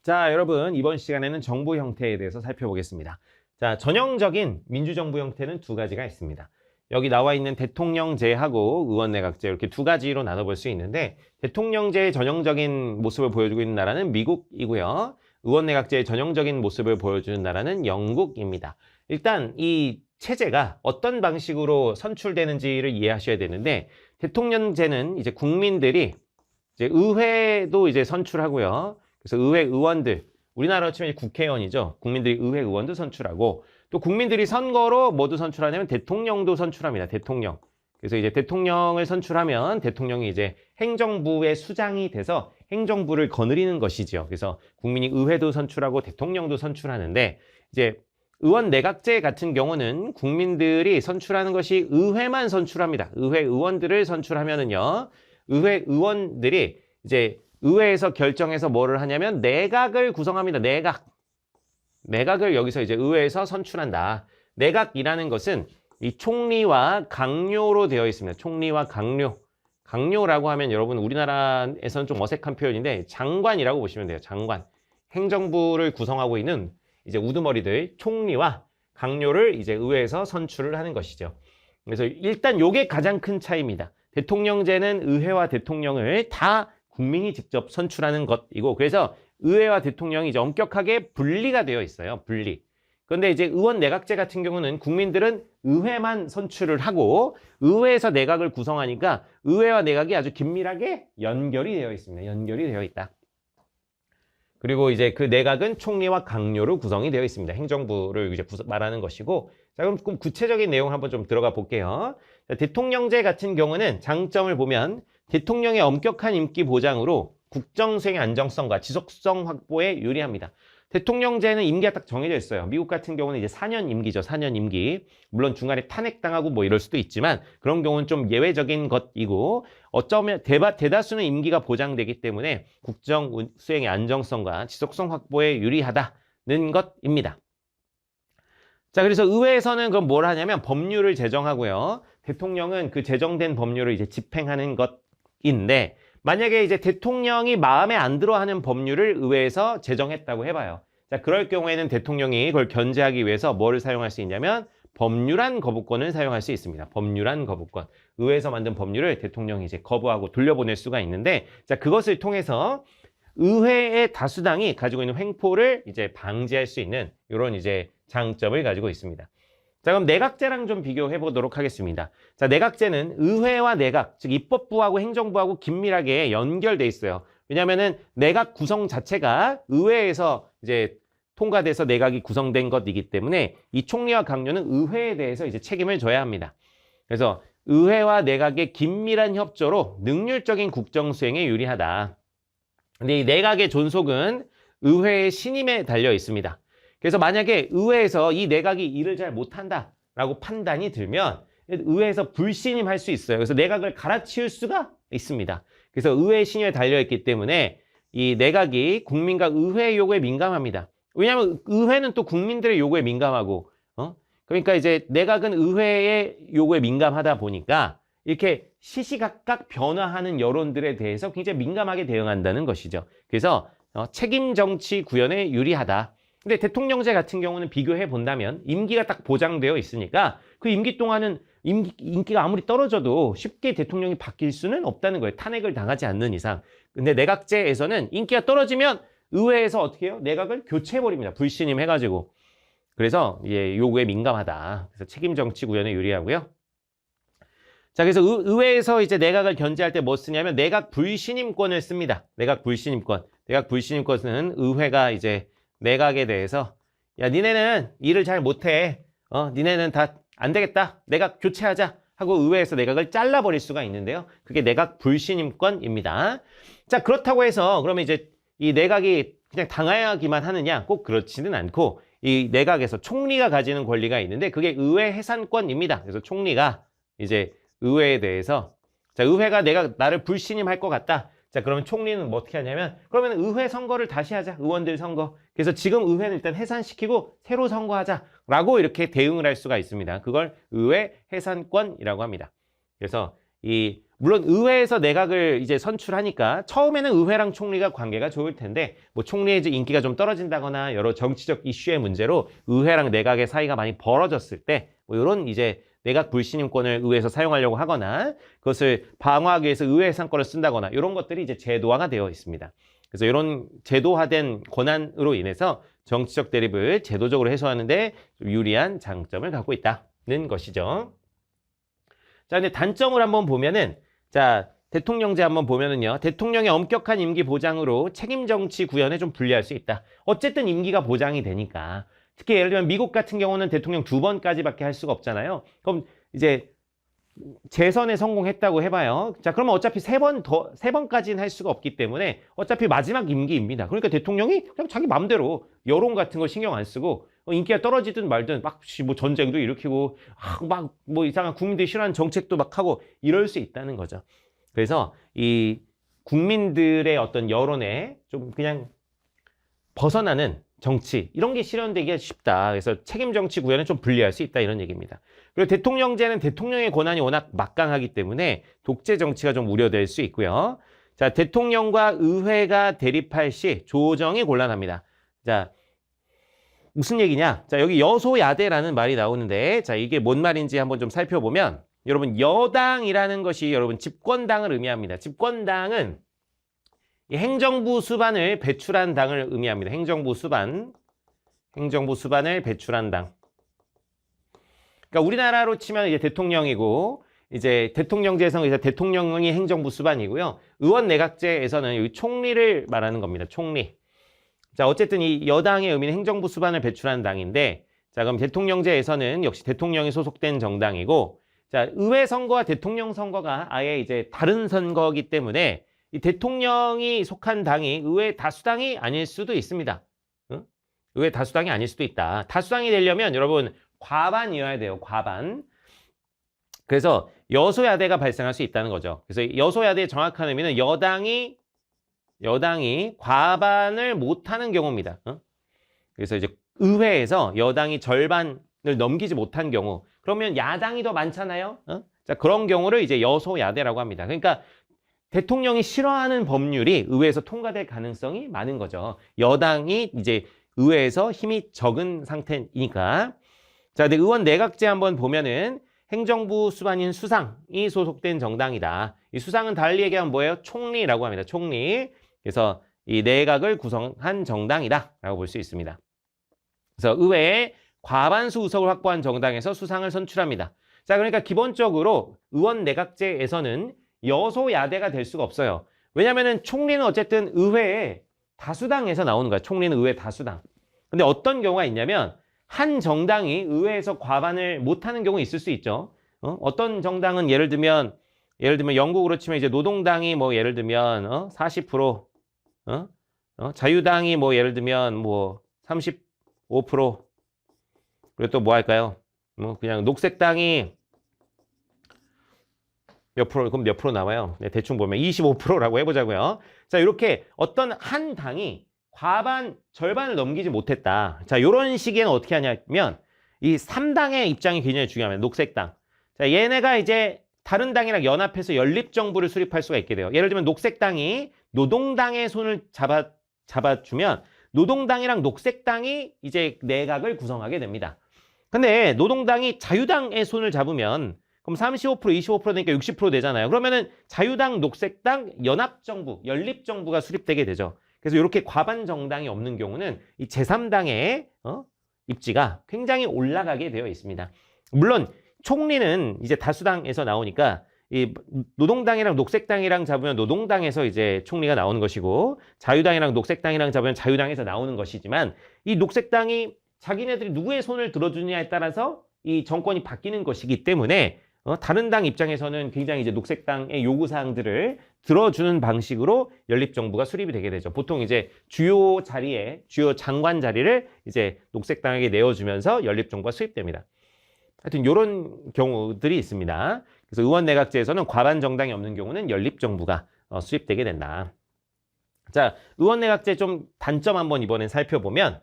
자, 여러분, 이번 시간에는 정부 형태에 대해서 살펴보겠습니다. 자, 전형적인 민주정부 형태는 두 가지가 있습니다. 여기 나와 있는 대통령제하고 의원내각제 이렇게 두 가지로 나눠볼 수 있는데, 대통령제의 전형적인 모습을 보여주고 있는 나라는 미국이고요. 의원내각제의 전형적인 모습을 보여주는 나라는 영국입니다. 일단 이 체제가 어떤 방식으로 선출되는지를 이해하셔야 되는데, 대통령제는 이제 국민들이 이제 의회도 이제 선출하고요. 그래서 의회 의원들, 우리나라로 치면 국회의원이죠. 국민들이 의회 의원도 선출하고, 또 국민들이 선거로 뭐도 선출하냐면 대통령도 선출합니다. 대통령. 그래서 이제 대통령을 선출하면 대통령이 이제 행정부의 수장이 돼서 행정부를 거느리는 것이죠. 그래서 국민이 의회도 선출하고 대통령도 선출하는데, 이제 의원 내각제 같은 경우는 국민들이 선출하는 것이 의회만 선출합니다. 의회 의원들을 선출하면은요, 의회 의원들이 이제 의회에서 결정해서 뭐를 하냐면 내각을 구성합니다. 내각을 여기서 이제 의회에서 선출한다. 내각이라는 것은 이 총리와 강요로 되어 있습니다. 총리와 강요. 강요라고 하면 여러분 우리나라에서는 좀 어색한 표현인데 장관이라고 보시면 돼요. 장관. 행정부를 구성하고 있는 이제 우두머리들 총리와 강요를 이제 의회에서 선출을 하는 것이죠. 그래서 일단 요게 가장 큰 차이입니다. 대통령제는 의회와 대통령을 다 국민이 직접 선출하는 것이고, 그래서 의회와 대통령이 이제 엄격하게 분리가 되어 있어요. 분리. 그런데 이제 의원 내각제 같은 경우는 국민들은 의회만 선출을 하고 의회에서 내각을 구성하니까 의회와 내각이 아주 긴밀하게 연결이 되어 있습니다. 연결이 되어 있다. 그리고 이제 그 내각은 총리와 강요로 구성이 되어 있습니다. 행정부를 이제 말하는 것이고, 자, 그럼 구체적인 내용 한번 좀 들어가 볼게요. 자, 대통령제 같은 경우는 장점을 보면 대통령의 엄격한 임기 보장으로 국정 수행의 안정성과 지속성 확보에 유리합니다. 대통령제는 임기가 딱 정해져 있어요. 미국 같은 경우는 이제 4년 임기죠. 4년 임기. 물론 중간에 탄핵당하고 뭐 이럴 수도 있지만 그런 경우는 좀 예외적인 것이고, 어쩌면 대다수는 임기가 보장되기 때문에 국정 수행의 안정성과 지속성 확보에 유리하다는 것입니다. 자, 그래서 의회에서는 그럼 뭘 하냐면 법률을 제정하고요. 대통령은 그 제정된 법률을 이제 집행하는 것인데, 만약에 이제 대통령이 마음에 안 들어 하는 법률을 의회에서 제정했다고 해봐요. 자, 그럴 경우에는 대통령이 그걸 견제하기 위해서 뭐를 사용할 수 있냐면 법률안 거부권을 사용할 수 있습니다. 법률안 거부권. 의회에서 만든 법률을 대통령이 이제 거부하고 돌려보낼 수가 있는데, 자, 그것을 통해서 의회의 다수당이 가지고 있는 횡포를 이제 방지할 수 있는 이런 이제 장점을 가지고 있습니다. 자, 그럼 내각제랑 좀 비교해 보도록 하겠습니다. 자, 내각제는 의회와 내각, 즉 입법부하고 행정부하고 긴밀하게 연결돼 있어요. 왜냐하면은 내각 구성 자체가 의회에서 이제 통과돼서 내각이 구성된 것이기 때문에 이 총리와 강요는 의회에 대해서 이제 책임을 져야 합니다. 그래서 의회와 내각의 긴밀한 협조로 능률적인 국정 수행에 유리하다. 근데 이 내각의 존속은 의회의 신임에 달려 있습니다. 그래서 만약에 의회에서 이 내각이 일을 잘 못한다라고 판단이 들면 의회에서 불신임할 수 있어요. 그래서 내각을 갈아치울 수가 있습니다. 그래서 의회의 신임에 달려있기 때문에 이 내각이 국민과 의회의 요구에 민감합니다. 왜냐하면 의회는 또 국민들의 요구에 민감하고, 그러니까 이제 내각은 의회의 요구에 민감하다 보니까 이렇게 시시각각 변화하는 여론들에 대해서 굉장히 민감하게 대응한다는 것이죠. 그래서 책임 정치 구현에 유리하다. 근데 대통령제 같은 경우는 비교해 본다면 임기가 딱 보장되어 있으니까 그 임기 동안은 인기가 아무리 떨어져도 쉽게 대통령이 바뀔 수는 없다는 거예요. 탄핵을 당하지 않는 이상. 근데 내각제에서는 인기가 떨어지면 의회에서 어떻게 해요? 내각을 교체해버립니다. 불신임 해가지고. 그래서 요구에 민감하다. 그래서 책임 정치 구현에 유리하고요. 자, 그래서 의회에서 이제 내각을 견제할 때 뭐 쓰냐면 내각 불신임권을 씁니다. 내각 불신임권. 내각 불신임권은 의회가 이제 내각에 대해서 야, 니네는 일을 잘 못해. 니네는 다 안 되겠다. 내각 교체하자 하고 의회에서 내각을 잘라버릴 수가 있는데요. 그게 내각 불신임권입니다. 자, 그렇다고 해서 그러면 이제 이 내각이 그냥 당하기만 하느냐? 꼭 그렇지는 않고 이 내각에서 총리가 가지는 권리가 있는데 그게 의회 해산권입니다. 그래서 총리가 이제 의회에 대해서 자, 의회가 나를 불신임할 것 같다. 자, 그러면 총리는 뭐 어떻게 하냐면 그러면 의회 선거를 다시 하자. 의원들 선거. 그래서 지금 의회는 일단 해산시키고 새로 선거하자라고 이렇게 대응을 할 수가 있습니다. 그걸 의회 해산권이라고 합니다. 그래서 이 물론 의회에서 내각을 이제 선출하니까 처음에는 의회랑 총리가 관계가 좋을 텐데 뭐 총리의 이제 인기가 좀 떨어진다거나 여러 정치적 이슈의 문제로 의회랑 내각의 사이가 많이 벌어졌을 때 뭐 이런 이제 내각 불신임권을 의회에서 사용하려고 하거나 그것을 방어하기 위해서 의회 예산권을 쓴다거나 이런 것들이 이제 제도화가 되어 있습니다. 그래서 이런 제도화된 권한으로 인해서 정치적 대립을 제도적으로 해소하는데 좀 유리한 장점을 갖고 있다는 것이죠. 자, 근데 단점을 한번 보면은 자, 대통령제 한번 보면은요. 대통령의 엄격한 임기 보장으로 책임 정치 구현에 좀 불리할 수 있다. 어쨌든 임기가 보장이 되니까. 특히 예를 들면 미국 같은 경우는 대통령 2번까지밖에 할 수가 없잖아요. 그럼 이제 재선에 성공했다고 해봐요. 자, 그러면 어차피 3번까지는 할 수가 없기 때문에 어차피 마지막 임기입니다. 그러니까 대통령이 그냥 자기 마음대로 여론 같은 거 신경 안 쓰고 인기가 떨어지든 말든 막 뭐 전쟁도 일으키고 막 뭐 이상한 국민들이 싫어하는 정책도 막 하고 이럴 수 있다는 거죠. 그래서 이 국민들의 어떤 여론에 좀 그냥 벗어나는 정치 이런 게 실현되기가 쉽다. 그래서 책임 정치 구현에 좀 불리할 수 있다 이런 얘기입니다. 그리고 대통령제는 대통령의 권한이 워낙 막강하기 때문에 독재 정치가 좀 우려될 수 있고요. 자, 대통령과 의회가 대립할 시 조정이 곤란합니다. 자, 무슨 얘기냐? 자, 여기 여소야대라는 말이 나오는데 자, 이게 뭔 말인지 한번 좀 살펴보면 여러분 여당이라는 것이 여러분 집권당을 의미합니다. 집권당은 이 행정부 수반을 배출한 당을 의미합니다. 행정부 수반을 배출한 당. 그러니까 우리나라로 치면 이제 대통령이고 이제 대통령제에서는 이제 대통령이 행정부 수반이고요. 의원 내각제에서는 여기 총리를 말하는 겁니다. 총리. 자, 어쨌든 이 여당의 의미는 행정부 수반을 배출한 당인데 자, 그럼 대통령제에서는 역시 대통령이 소속된 정당이고 자, 의회 선거와 대통령 선거가 아예 이제 다른 선거이기 때문에 이 대통령이 속한 당이 의회 다수당이 아닐 수도 있습니다. 응? 의회 다수당이 아닐 수도 있다. 다수당이 되려면 여러분 과반이어야 돼요. 과반. 그래서 여소야대가 발생할 수 있다는 거죠. 그래서 여소야대의 정확한 의미는 여당이 과반을 못하는 경우입니다. 그래서 이제 의회에서 여당이 절반을 넘기지 못한 경우 그러면 야당이 더 많잖아요. 자, 그런 경우를 이제 여소야대라고 합니다. 그러니까 대통령이 싫어하는 법률이 의회에서 통과될 가능성이 많은 거죠. 여당이 이제 의회에서 힘이 적은 상태니까. 자, 근데 의원 내각제 한번 보면은 행정부 수반인 수상이 소속된 정당이다. 이 수상은 달리 얘기하면 뭐예요? 총리라고 합니다. 총리. 그래서 이 내각을 구성한 정당이다라고 볼 수 있습니다. 그래서 의회에 과반수 의석을 확보한 정당에서 수상을 선출합니다. 자, 그러니까 기본적으로 의원 내각제에서는 여소야대가 될 수가 없어요. 왜냐면은 총리는 어쨌든 의회에 다수당에서 나오는 거야. 총리는 의회 다수당. 근데 어떤 경우가 있냐면 한 정당이 의회에서 과반을 못하는 경우 있을 수 있죠. 어떤 정당은 예를 들면 영국으로 치면 이제 노동당이 뭐 예를 들면 40%, 자유당이 뭐 예를 들면 뭐 35%, 그리고 또 뭐 할까요? 뭐 그냥 녹색당이 몇 프로, 그럼 몇 프로 나와요? 네, 대충 보면 25%라고 해보자고요. 자, 이렇게 어떤 한 당이 절반을 넘기지 못했다. 자, 이런 시기에는 어떻게 하냐면 이 3당의 입장이 굉장히 중요합니다. 녹색당. 자, 얘네가 이제 다른 당이랑 연합해서 연립정부를 수립할 수가 있게 돼요. 예를 들면 녹색당이 노동당의 손을 잡아주면 노동당이랑 녹색당이 이제 내각을 구성하게 됩니다. 근데 노동당이 자유당의 손을 잡으면 그럼 35%, 25% 되니까 60% 되잖아요. 그러면은 자유당, 녹색당, 연합정부, 연립정부가 수립되게 되죠. 그래서 이렇게 과반 정당이 없는 경우는 이 제3당의 입지가 굉장히 올라가게 되어 있습니다. 물론 총리는 이제 다수당에서 나오니까 이 노동당이랑 녹색당이랑 잡으면 노동당에서 이제 총리가 나오는 것이고 자유당이랑 녹색당이랑 잡으면 자유당에서 나오는 것이지만 이 녹색당이 자기네들이 누구의 손을 들어주느냐에 따라서 이 정권이 바뀌는 것이기 때문에 다른 당 입장에서는 굉장히 이제 녹색당의 요구사항들을 들어주는 방식으로 연립정부가 수립이 되게 되죠. 보통 이제 주요 장관 자리를 이제 녹색당에게 내어주면서 연립정부가 수립됩니다. 하여튼 이런 경우들이 있습니다. 그래서 의원 내각제에서는 과반 정당이 없는 경우는 연립정부가 수립되게 된다. 자, 의원 내각제 좀 단점 한번 이번엔 살펴보면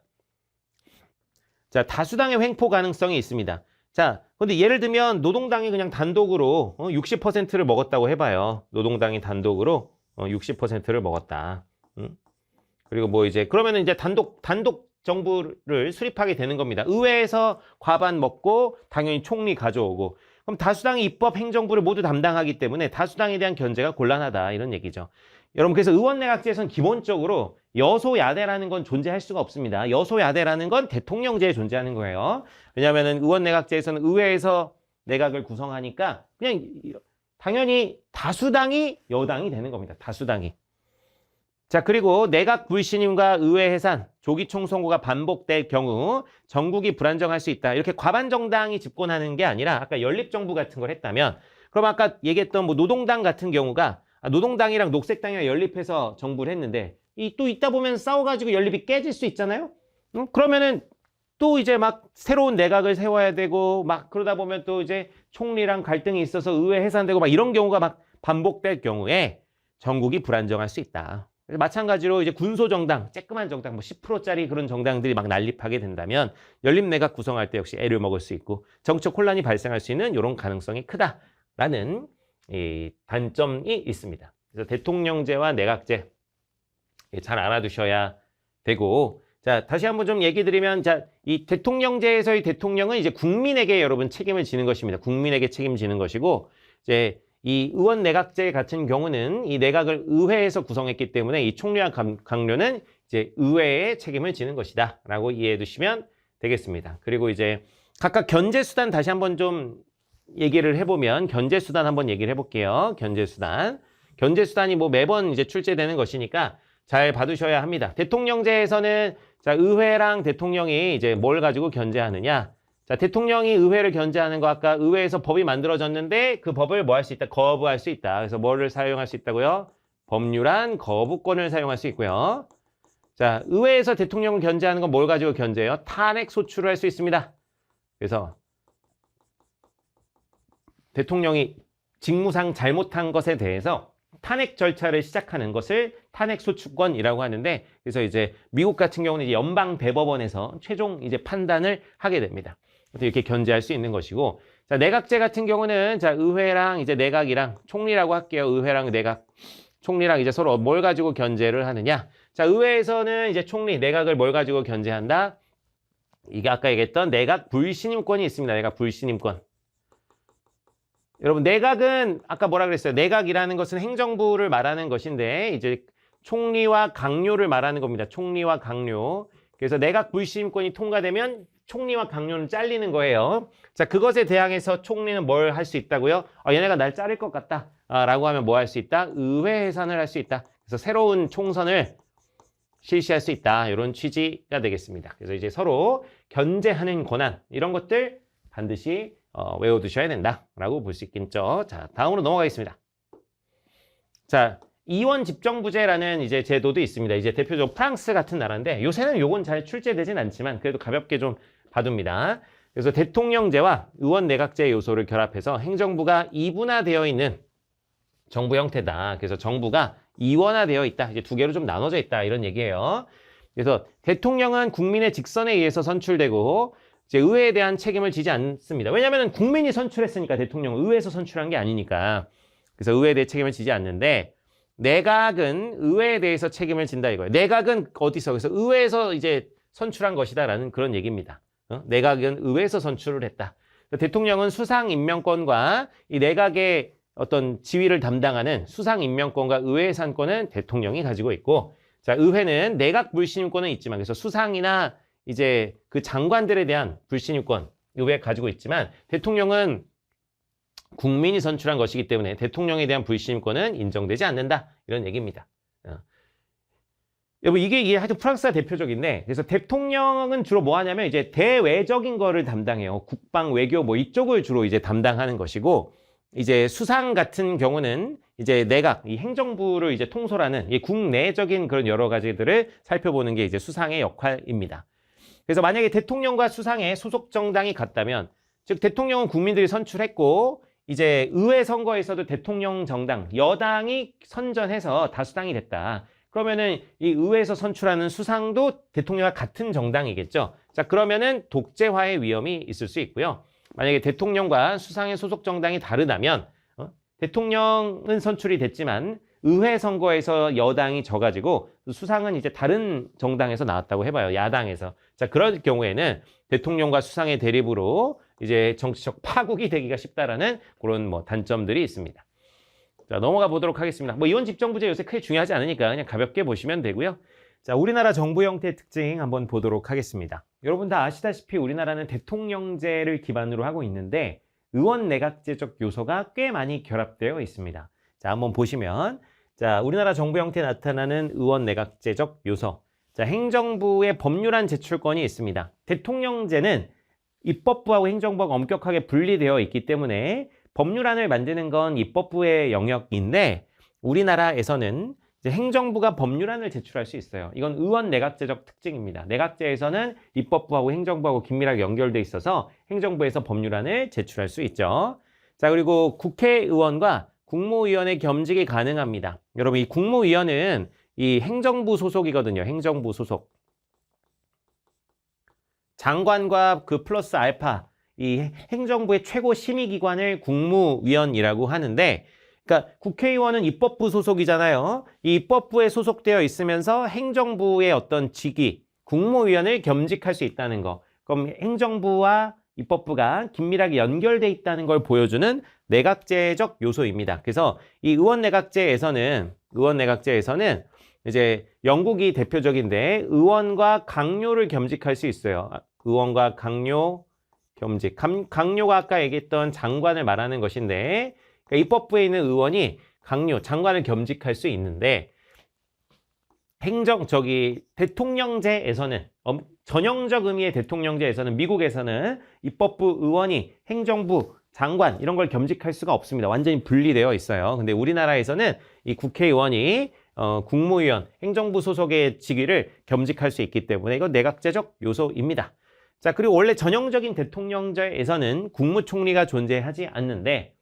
자, 다수당의 횡포 가능성이 있습니다. 자, 근데 예를 들면 노동당이 그냥 단독으로 60%를 먹었다고 해봐요. 노동당이 단독으로 60%를 먹었다. 그리고 뭐 이제 그러면은 이제 단독 정부를 수립하게 되는 겁니다. 의회에서 과반 먹고 당연히 총리 가져오고 그럼 다수당이 입법 행정부를 모두 담당하기 때문에 다수당에 대한 견제가 곤란하다 이런 얘기죠. 여러분 그래서 의원내각제에서는 기본적으로 여소야대라는 건 존재할 수가 없습니다. 여소야대라는 건 대통령제에 존재하는 거예요. 왜냐하면 의원내각제에서는 의회에서 내각을 구성하니까 그냥 당연히 다수당이 여당이 되는 겁니다. 다수당이. 자, 그리고 내각 불신임과 의회 해산, 조기 총선거가 반복될 경우 전국이 불안정할 수 있다. 이렇게 과반 정당이 집권하는 게 아니라 아까 연립정부 같은 걸 했다면 그럼 아까 얘기했던 뭐 노동당 같은 경우가 노동당이랑 녹색당이랑 연립해서 정부를 했는데 또 있다 보면 싸워가지고 연립이 깨질 수 있잖아요. 그러면은 또 이제 막 새로운 내각을 세워야 되고 막 그러다 보면 또 이제 총리랑 갈등이 있어서 의회 해산되고 막 이런 경우가 막 반복될 경우에 전국이 불안정할 수 있다. 마찬가지로 이제 군소정당, 쬐끄만 정당, 뭐 10%짜리 그런 정당들이 막 난립하게 된다면 연립내각 구성할 때 역시 애를 먹을 수 있고 정책 혼란이 발생할 수 있는 이런 가능성이 크다라는 이 단점이 있습니다. 그래서 대통령제와 내각제 잘 알아두셔야 되고 자 다시 한번 좀 얘기 드리면 자 이 대통령제에서의 대통령은 이제 국민에게 여러분 책임을 지는 것입니다. 국민에게 책임지는 것이고 이제 이 의원 내각제 같은 경우는 이 내각을 의회에서 구성했기 때문에 이 총리와 강료는 이제 의회에 책임을 지는 것이다라고 이해해 두시면 되겠습니다. 그리고 이제 각각 견제 수단 다시 한번 좀 얘기를 해보면 견제 수단 한번 얘기를 해볼게요. 견제 수단이 뭐 매번 이제 출제되는 것이니까 잘 봐두셔야 합니다. 대통령제에서는 자 의회랑 대통령이 이제 뭘 가지고 견제하느냐? 자, 대통령이 의회를 견제하는 거 아까 의회에서 법이 만들어졌는데 그 법을 뭐 할 수 있다? 거부할 수 있다. 그래서 뭐를 사용할 수 있다고요? 법률안 거부권을 사용할 수 있고요. 자, 의회에서 대통령을 견제하는 건 뭘 가지고 견제해요? 탄핵 소추를 할 수 있습니다. 그래서 대통령이 직무상 잘못한 것에 대해서 탄핵 절차를 시작하는 것을 탄핵 소추권이라고 하는데 그래서 이제 미국 같은 경우는 이제 연방 대법원에서 최종 이제 판단을 하게 됩니다. 그래서 이렇게 견제할 수 있는 것이고 자, 내각제 같은 경우는 자, 의회랑 이제 내각이랑 총리라고 할게요. 의회랑 내각, 총리랑 이제 서로 뭘 가지고 견제를 하느냐? 자, 의회에서는 이제 총리, 내각을 뭘 가지고 견제한다? 이게 아까 얘기했던 내각 불신임권이 있습니다. 내각 불신임권. 여러분 내각은 아까 뭐라 그랬어요? 내각이라는 것은 행정부를 말하는 것인데 이제 총리와 강요를 말하는 겁니다. 총리와 강요. 그래서 내각 불신임권이 통과되면 총리와 강요는 잘리는 거예요. 자, 그것에 대항해서 총리는 뭘 할 수 있다고요? 얘네가 날 자를 것 같다. 라고 하면 뭐 할 수 있다? 의회 해산을 할 수 있다. 그래서 새로운 총선을 실시할 수 있다. 이런 취지가 되겠습니다. 그래서 이제 서로 견제하는 권한 이런 것들 반드시 외워두셔야 된다라고 볼 수 있겠죠. 자, 다음으로 넘어가겠습니다. 자, 이원 집정부제라는 이제 제도도 있습니다. 이제 대표적으로 프랑스 같은 나라인데 요새는 요건 잘 출제되진 않지만 그래도 가볍게 좀 봐둡니다. 그래서 대통령제와 의원 내각제 요소를 결합해서 행정부가 이분화되어 있는 정부 형태다. 그래서 정부가 이원화되어 있다. 이제 두 개로 좀 나눠져 있다. 이런 얘기예요. 그래서 대통령은 국민의 직선에 의해서 선출되고 이제 의회에 대한 책임을 지지 않습니다. 왜냐하면 국민이 선출했으니까 대통령은 의회에서 선출한 게 아니니까. 그래서 의회에 대해 책임을 지지 않는데 내각은 의회에 대해서 책임을 진다 이거예요. 내각은 어디서? 그래서 의회에서 이제 선출한 것이다라는 그런 얘기입니다. 내각은 의회에서 선출을 했다. 대통령은 수상 임명권과 이 내각의 어떤 지위를 담당하는 수상 임명권과 의회 해산권은 대통령이 가지고 있고, 자, 의회는 내각 불신임권은 있지만, 그래서 수상이나 이제 그 장관들에 대한 불신임권 의회에 가지고 있지만, 대통령은 국민이 선출한 것이기 때문에 대통령에 대한 불신임권은 인정되지 않는다. 이런 얘기입니다. 여러분, 이게 하여튼 프랑스가 대표적인데, 그래서 대통령은 주로 뭐 하냐면 이제 대외적인 거를 담당해요. 국방, 외교 뭐 이쪽을 주로 이제 담당하는 것이고, 이제 수상 같은 경우는 이제 내각, 이 행정부를 이제 통솔하는 이 국내적인 그런 여러 가지들을 살펴보는 게 이제 수상의 역할입니다. 그래서 만약에 대통령과 수상의 소속 정당이 같다면, 즉 대통령은 국민들이 선출했고, 이제 의회 선거에서도 대통령 정당, 여당이 선전해서 다수당이 됐다. 그러면은 이 의회에서 선출하는 수상도 대통령과 같은 정당이겠죠. 자, 그러면은 독재화의 위험이 있을 수 있고요. 만약에 대통령과 수상의 소속 정당이 다르다면 대통령은 선출이 됐지만 의회 선거에서 여당이 져가지고 수상은 이제 다른 정당에서 나왔다고 해봐요. 야당에서. 자, 그럴 경우에는 대통령과 수상의 대립으로 이제 정치적 파국이 되기가 쉽다라는 그런 뭐 단점들이 있습니다. 자, 넘어가 보도록 하겠습니다. 뭐 이원 집정부제 요새 크게 중요하지 않으니까 그냥 가볍게 보시면 되고요. 자, 우리나라 정부 형태의 특징 한번 보도록 하겠습니다. 여러분 다 아시다시피 우리나라는 대통령제를 기반으로 하고 있는데 의원 내각제적 요소가 꽤 많이 결합되어 있습니다. 자, 한번 보시면 자, 우리나라 정부 형태에 나타나는 의원 내각제적 요소. 자, 행정부의 법률안 제출권이 있습니다. 대통령제는 입법부하고 행정부가 엄격하게 분리되어 있기 때문에 법률안을 만드는 건 입법부의 영역인데 우리나라에서는 이제 행정부가 법률안을 제출할 수 있어요. 이건 의원 내각제적 특징입니다. 내각제에서는 입법부하고 행정부하고 긴밀하게 연결돼 있어서 행정부에서 법률안을 제출할 수 있죠. 자, 그리고 국회의원과 국무위원의 겸직이 가능합니다. 여러분, 이 국무위원은 이 행정부 소속이거든요. 행정부 소속. 장관과 그 플러스 알파, 이 행정부의 최고 심의기관을 국무위원이라고 하는데, 그러니까 국회의원은 입법부 소속이잖아요. 이 입법부에 소속되어 있으면서 행정부의 어떤 직위, 국무위원을 겸직할 수 있다는 거. 그럼 행정부와 입법부가 긴밀하게 연결돼 있다는 걸 보여주는 내각제적 요소입니다. 그래서 이 의원 내각제에서는 이제 영국이 대표적인데 의원과 강요를 겸직할 수 있어요. 의원과 강요 겸직. 강요가 아까 얘기했던 장관을 말하는 것인데 그러니까 입법부에 있는 의원이 장관을 겸직할 수 있는데 대통령제에서는 전형적 의미의 대통령제에서는 미국에서는 입법부 의원이 행정부 장관 이런 걸 겸직할 수가 없습니다. 완전히 분리되어 있어요. 근데 우리나라에서는 이 국회의원이 국무위원, 행정부 소속의 직위를 겸직할 수 있기 때문에 이건 내각제적 요소입니다. 자, 그리고 원래 전형적인 대통령제에서는 국무총리가 존재하지 않는데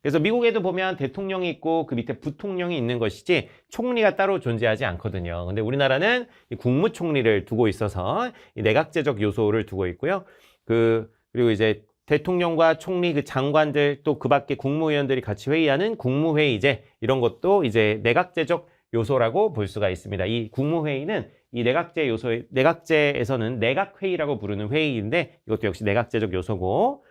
그래서 미국에도 보면 대통령이 있고 그 밑에 부통령이 있는 것이지 총리가 따로 존재하지 않거든요. 근데 우리나라는 이 국무총리를 두고 있어서 이 내각제적 요소를 두고 있고요. 그리고 이제 대통령과 총리, 그 장관들 또 그 밖에 국무위원들이 같이 회의하는 국무회의제 이런 것도 이제 내각제적 요소라고 볼 수가 있습니다. 이 국무회의는 이 내각제에서는 내각회의라고 부르는 회의인데 이것도 역시 내각제적 요소고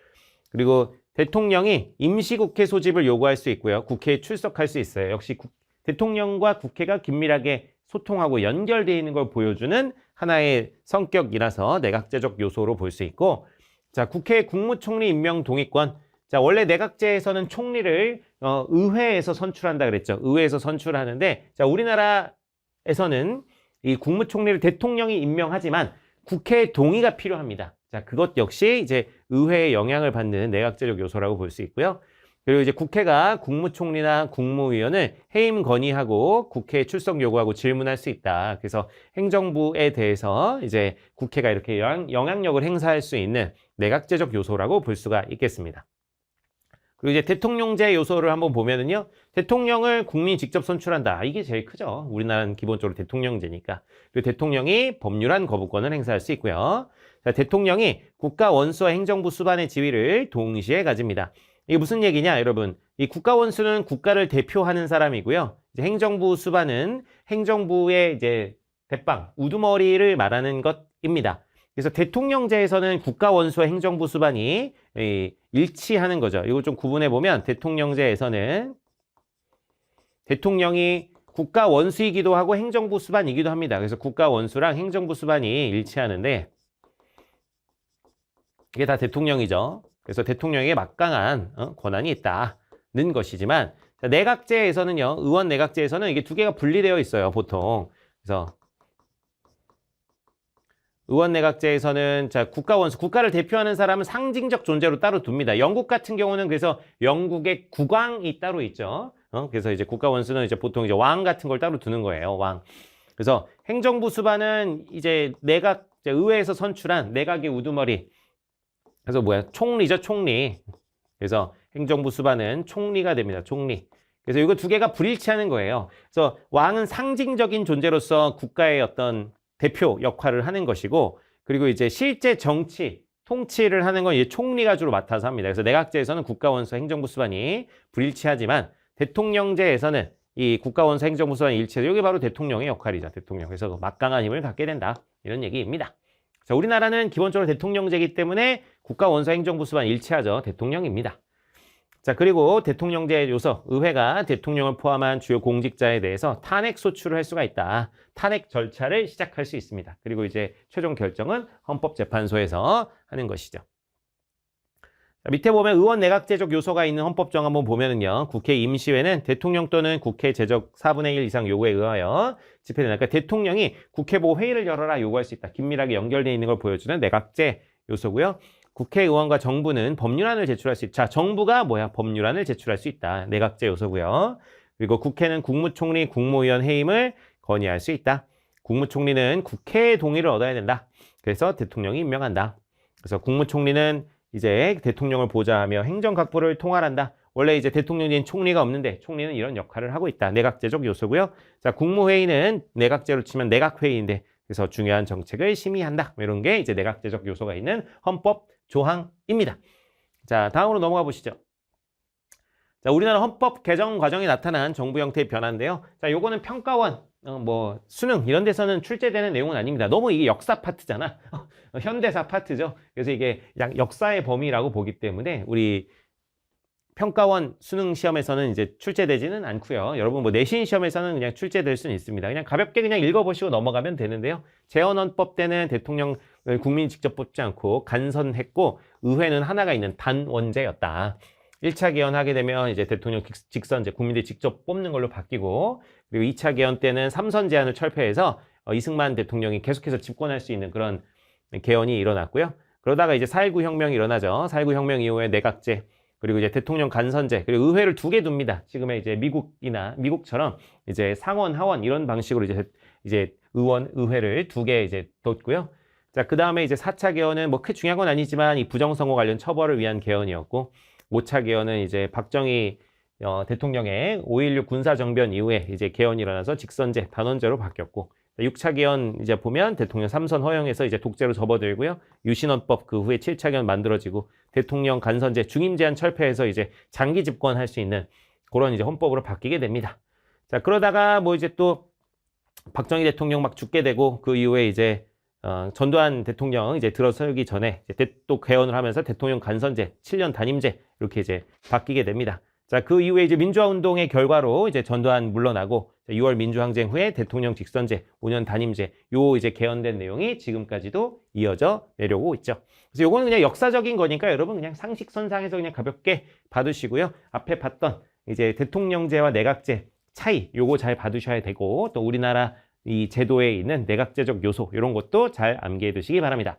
그리고 대통령이 임시국회 소집을 요구할 수 있고요. 국회에 출석할 수 있어요. 역시 대통령과 국회가 긴밀하게 소통하고 연결되어 있는 걸 보여주는 하나의 성격이라서 내각제적 요소로 볼 수 있고 자, 국회 국무총리 임명 동의권. 자, 원래 내각제에서는 총리를 의회에서 선출한다 그랬죠. 의회에서 선출하는데 자, 우리나라에서는 이 국무총리를 대통령이 임명하지만 국회의 동의가 필요합니다. 자, 그것 역시 이제 의회의 영향을 받는 내각제적 요소라고 볼 수 있고요. 그리고 이제 국회가 국무총리나 국무위원을 해임 건의하고 국회에 출석 요구하고 질문할 수 있다. 그래서 행정부에 대해서 이제 국회가 이렇게 영향력을 행사할 수 있는 내각제적 요소라고 볼 수가 있겠습니다. 그리고 이제 대통령제 요소를 한번 보면은요. 대통령을 국민이 직접 선출한다. 이게 제일 크죠. 우리나라는 기본적으로 대통령제니까. 그리고 대통령이 법률안 거부권을 행사할 수 있고요. 자, 대통령이 국가 원수와 행정부 수반의 지위를 동시에 가집니다. 이게 무슨 얘기냐, 여러분? 이 국가 원수는 국가를 대표하는 사람이고요. 이제 행정부 수반은 행정부의 이제 대빵, 우두머리를 말하는 것입니다. 그래서 대통령제에서는 국가 원수와 행정부 수반이 일치하는 거죠. 이거 좀 구분해 보면 대통령제에서는 대통령이 국가 원수이기도 하고 행정부 수반이기도 합니다. 그래서 국가 원수랑 행정부 수반이 일치하는데 이게 다 대통령이죠. 그래서 대통령에게 막강한 권한이 있다는 것이지만 내각제에서는요. 의원 내각제에서는 이게 두 개가 분리되어 있어요. 보통. 그래서 의원 내각제에서는 자, 국가 원수, 국가를 대표하는 사람은 상징적 존재로 따로 둡니다. 영국 같은 경우는 그래서 영국의 국왕이 따로 있죠. 그래서 이제 국가 원수는 이제 보통 이제 왕 같은 걸 따로 두는 거예요. 왕. 그래서 행정부 수반은 이제 의회에서 선출한 내각의 우두머리. 그래서 총리죠, 총리. 그래서 행정부 수반은 총리가 됩니다. 총리. 그래서 이거 두 개가 불일치하는 거예요. 그래서 왕은 상징적인 존재로서 국가의 어떤 대표 역할을 하는 것이고, 그리고 이제 실제 정치, 통치를 하는 건 이제 총리가 주로 맡아서 합니다. 그래서 내각제에서는 국가원수 행정부 수반이 불일치하지만 대통령제에서는 이 국가원수 행정부 수반이 일치해서 이게 바로 대통령의 역할이죠. 대통령. 그래서 막강한 힘을 갖게 된다. 이런 얘기입니다. 자, 우리나라는 기본적으로 대통령제이기 때문에 국가원수 행정부 수반 일치하죠. 대통령입니다. 자, 그리고 대통령제 요소, 의회가 대통령을 포함한 주요 공직자에 대해서 탄핵 소추를 할 수가 있다. 탄핵 절차를 시작할 수 있습니다. 그리고 이제 최종 결정은 헌법재판소에서 하는 것이죠. 자, 밑에 보면 의원 내각제적 요소가 있는 헌법정 한번 보면은요. 국회 임시회는 대통령 또는 국회 제적 4분의 1 이상 요구에 의하여 집행된다. 그러니까 대통령이 국회 보고 회의를 열어라 요구할 수 있다. 긴밀하게 연결되어 있는 걸 보여주는 내각제 요소고요. 국회의원과 정부는 법률안을 제출할 수 있다. 자, 정부가 뭐야? 법률안을 제출할 수 있다. 내각제 요소고요. 그리고 국회는 국무총리, 국무위원 해임을 건의할 수 있다. 국무총리는 국회의 동의를 얻어야 된다. 그래서 대통령이 임명한다. 그래서 국무총리는 이제 대통령을 보좌하며 행정각부를 통할한다. 원래 이제 대통령인 총리가 없는데 총리는 이런 역할을 하고 있다. 내각제적 요소고요. 자, 국무회의는 내각제로 치면 내각회의인데 그래서 중요한 정책을 심의한다. 이런 게 이제 내각제적 요소가 있는 헌법 조항입니다. 자, 다음으로 넘어가 보시죠. 자, 우리나라 헌법 개정 과정에 나타난 정부 형태의 변화인데요. 자, 요거는 평가원, 뭐 수능 이런 데서는 출제되는 내용은 아닙니다. 너무 이게 역사 파트잖아. 현대사 파트죠. 그래서 이게 그냥 역사의 범위라고 보기 때문에 우리 평가원 수능 시험에서는 이제 출제되지는 않고요. 여러분 뭐 내신 시험에서는 그냥 출제될 수는 있습니다. 그냥 가볍게 그냥 읽어보시고 넘어가면 되는데요. 재헌헌법 때는 대통령을 국민이 직접 뽑지 않고 간선했고 의회는 하나가 있는 단원제였다. 1차 개헌하게 되면 이제 대통령 직선제, 국민들이 직접 뽑는 걸로 바뀌고 그리고 2차 개헌 때는 3선 제한을 철폐해서 이승만 대통령이 계속해서 집권할 수 있는 그런 개헌이 일어났고요. 그러다가 이제 4.19 혁명이 일어나죠. 4.19 혁명 이후에 내각제 그리고 이제 대통령 간선제, 그리고 의회를 2개 둡니다. 지금의 이제 미국처럼 이제 상원, 하원 이런 방식으로 이제 의회를 2개 이제 뒀고요. 자, 그 다음에 이제 4차 개헌은 뭐 크게 중요한 건 아니지만 이 부정선거 관련 처벌을 위한 개헌이었고, 5차 개헌은 이제 박정희 대통령의 5.16 군사정변 이후에 이제 개헌이 일어나서 직선제, 단원제로 바뀌었고, 6차 개헌 이제 보면 대통령 3선 허용해서 이제 독재로 접어들고요. 유신헌법 그 후에 7차 개헌 만들어지고 대통령 간선제, 중임 제한 철폐해서 이제 장기 집권할 수 있는 그런 이제 헌법으로 바뀌게 됩니다. 자, 그러다가 뭐 이제 또 박정희 대통령 막 죽게 되고 그 이후에 이제 전두환 대통령 이제 들어서기 전에 이제 또 개헌을 하면서 대통령 간선제, 7년 단임제 이렇게 이제 바뀌게 됩니다. 자, 그 이후에 이제 민주화 운동의 결과로 이제 전두환 물러나고 6월 민주항쟁 후에 대통령 직선제, 5년 단임제 요 이제 개헌된 내용이 지금까지도 이어져 내려오고 있죠. 그래서 요거는 그냥 역사적인 거니까 여러분 그냥 상식선상에서 그냥 가볍게 봐두시고요. 앞에 봤던 이제 대통령제와 내각제 차이 요거 잘 봐두셔야 되고 또 우리나라 이 제도에 있는 내각제적 요소 이런 것도 잘 암기해 두시기 바랍니다.